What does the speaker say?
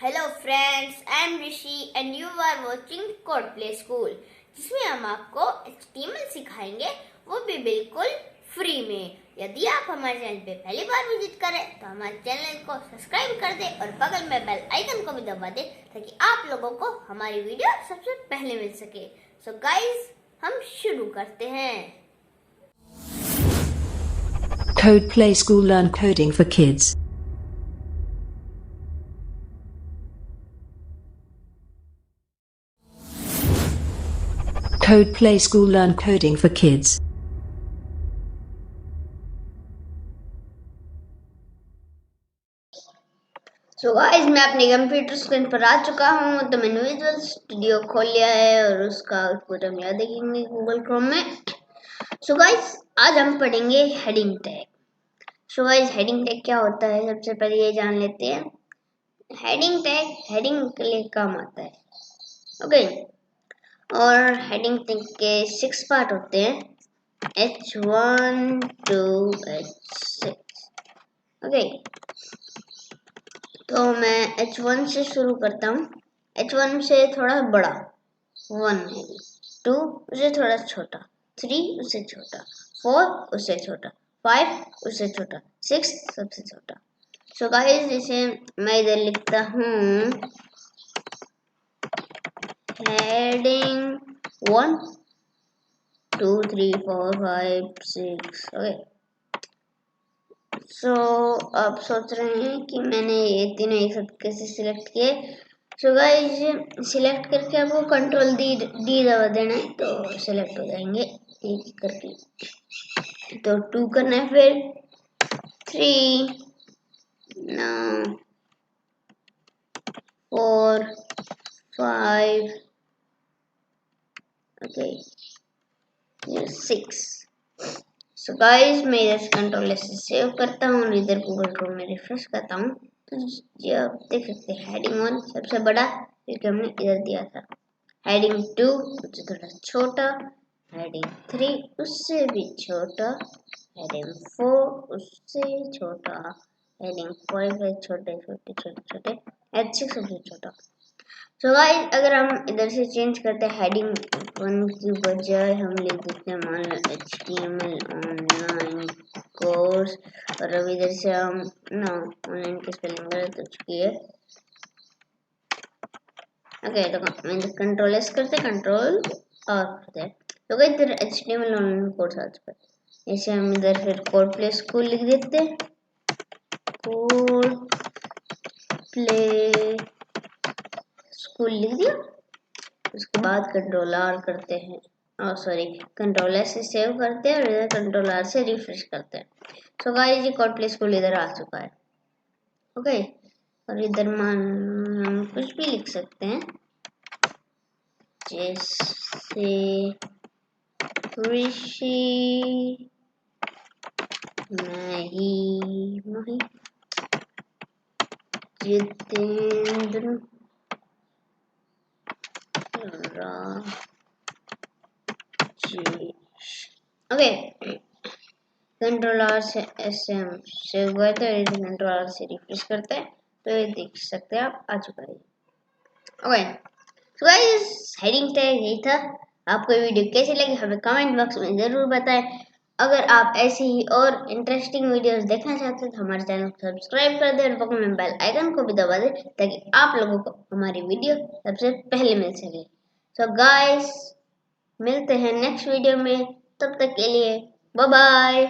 Hello friends, I am Rishi and you are watching code play school, जिसमें हम आपको HTML सिखाएंगे, वो भी बिल्कुल फ्री में। यदि आप हमारे चैनल पे पहली बार विजिट करें तो हमारे चैनल को सब्सक्राइब कर दें और बगल में बेल आइकन को भी दबा दें ताकि आप लोगों को हमारी वीडियो सबसे पहले मिल सके। सो गाइस, हम शुरू करते हैं। Code Play School Learn Coding for Kids. Code Play School Learn Coding for Kids. So guys, मैं अपने कंप्यूटर स्क्रीन पर आ चुका हूँ। तो मैंने विजुअल स्टूडियो खोल लिया है और उसका आउटपुट हम यहाँ देखेंगे गूगल क्रोम में। सो गाइस, आज हम पढ़ेंगे heading tag. So guys, heading tag क्या होता है सबसे पहले ये जान लेते हैं। हेडिंग टैग हेडिंग के लिए काम आता है, ओके। और हेडिंग टैग के 6 पार्ट होते हैं, H1 to H6, ओके। तो मैं H1 से शुरू करता हूँ। H1 से थोड़ा बड़ा 1 है, 2 उससे थोड़ा छोटा, 3 उससे छोटा, 4 उससे छोटा, 5 उससे छोटा, 6 सबसे छोटा। सो गाइस, जैसे मैं इधर लिखता हूँ हेडिंग 1 2 3 4 5 6, ओके। सो आप सोच रहे हैं कि मैंने ये तीनों एक साथ कैसे सिलेक्ट किए। सो गाइस, सिलेक्ट करके आपको कंट्रोल डी दबा देना है तो सिलेक्ट हो जाएंगे एक करके। तो 2 करना है, फिर 3, 4, 5, ओके, 6। सो गाइस, मैं इधर से कंट्रोल से सेव करता हूँ और इधर गूगल क्रोम में रिफ्रेश करता हूँ। तो ये आप देख सकते हैं हेडिंग 1 सबसे बड़ा, क्योंकि हमने इधर दिया था। हेडिंग 2 उससे थोड़ा छोटा, हेडिंग 3 उससे भी छोटा, हेडिंग 4 उससे छोटा, हेडिंग 5 है छोटे छोटे छोटे छोटे, H6 सबसे छोटा। सो गाइस, अगर हम इधर से चेंज करते हैं हेडिंग 1 की बजाय हम लिख देते हैं मान लो HTML ऑनलाइन कोर्स। और अब इधर से हम ना ऑनलाइन की स्पेलिंग गलत हो चुकी है, ओके। तो मैं कंट्रोल एस करते, कंट्रोल और करते, तो गाइस इधर HTML ऑनलाइन कोर्स आ चुका है। ऐसे हम इधर फिर कोड प्ले स्कूल लिख देते हैं, कोड प्ले स्कूल लिख दिया। उसके बाद कंट्रोल आर करते हैं, सॉरी कंट्रोल एस से सेव करते हैं और इधर कंट्रोल आर से रिफ्रेश करते हैं। सो गाइस, ये कोड प्ले स्कूल इधर आ चुका है, ओके। और इधर मान हम कुछ भी लिख सकते हैं, जैसे ऋषि नहीं जितेंद्र ओके। कंट्रोल आर से ऐसे हम सेव हुए थे, कंट्रोल आर से रिफ्रेश करते हैं तो ये देख सकते हैं आप आ चुका है, okay. So guys, heading tag यही था। आपको वीडियो कैसी लगी हमें कमेंट बॉक्स में जरूर बताएं। अगर आप ऐसी ही और इंटरेस्टिंग वीडियोस देखना चाहते हैं तो हमारे चैनल को सब्सक्राइब कर दें और बगल में बेल आइकन को भी दबा दें ताकि आप लोगों को हमारी वीडियो सबसे पहले मिल सके। सो गाइस, मिलते हैं नेक्स्ट वीडियो में, तब तक के लिए बाय बाय।